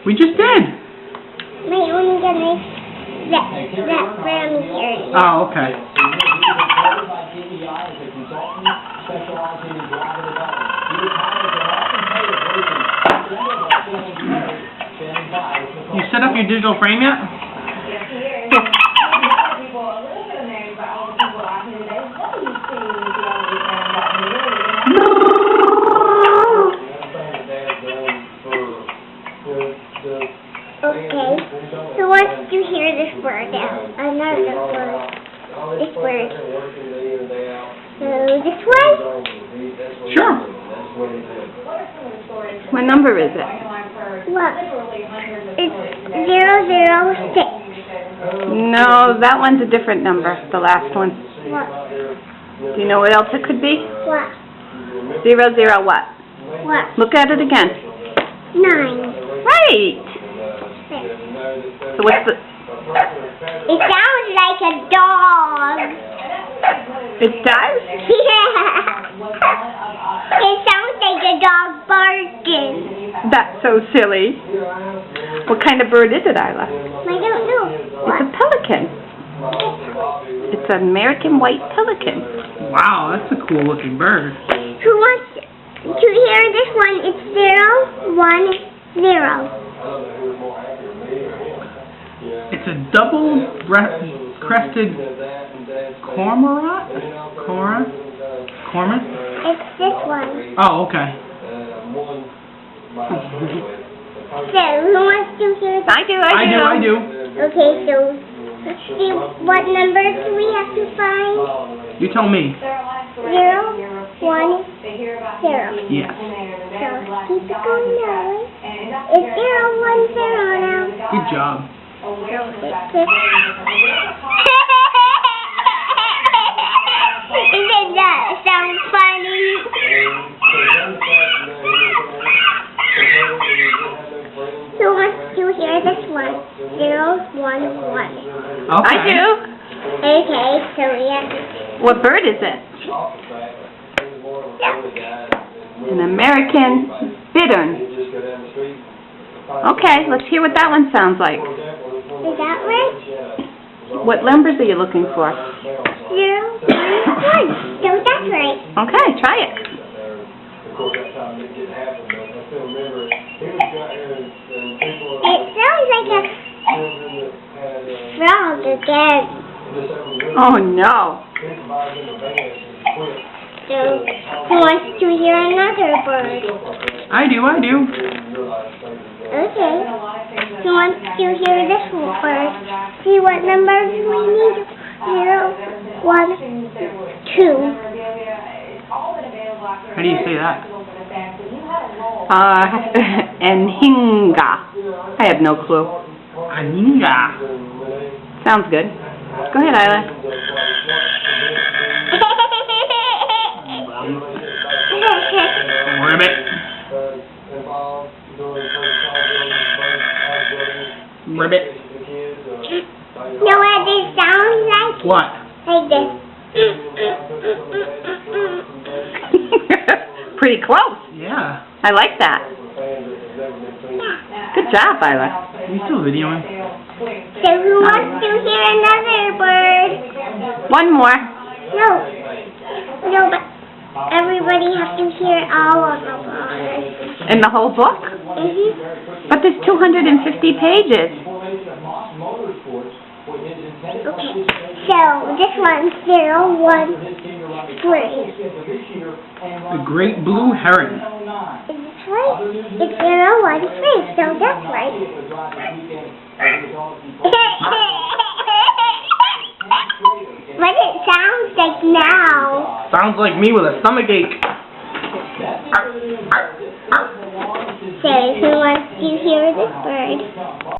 We just did. My only gonna that from here. Oh, okay. You set up your digital frame yet? Okay, so once you hear this word out, another word, this word, so this one? Sure. What number is it? What? It's 006. No, that one's a different number, the last one. What? Do you know what else it could be? What? 00 what? What? Look at it again. 9. Right! So what's the... It sounds like a dog. It does? Yeah. It sounds like a dog barking. That's so silly. What kind of bird is it, Isla? I don't know. It's a pelican. It's an American white pelican. Wow, that's a cool looking bird. Who wants to hear this one? It's 010. It's a double-crested cormorant? Cormorant? It's this one. Oh, okay. So, who wants to hear this? I do. Okay, so, see, what number do we have to find? You tell me. 010. Yes. So, keep it going now. It's 010 now. Good job. So, it's this. Isn't that sound funny? Who wants to hear this one? 011. Okay. I do. Okay, so we have to... What bird is it? An American bittern. Okay, let's hear what that one sounds like. Is that right? What numbers are you looking for? 011. So that's right. Okay, try it. It sounds like a frog again. Oh no. So, who wants to hear another bird? I do. Okay. Who wants to hear this bird? See what number we need? 012. How do you say that? Anhinga. I have no clue. Aninga. Sounds good. Go ahead, Isla. Ribbit. Ribbit. Know what this sounds like? What? Like this. Pretty close. Yeah. I like that. Good job, Isla. You still videoing? So who wants to hear another bird? One more. No, but everybody has to hear all of the birds. In the whole book? But there's 250 pages. Okay, so this one's 013. The great blue heron. Is this right? It's 013, so that's right. What it sounds like now. Sounds like me with a stomach ache. So who wants to hear this bird?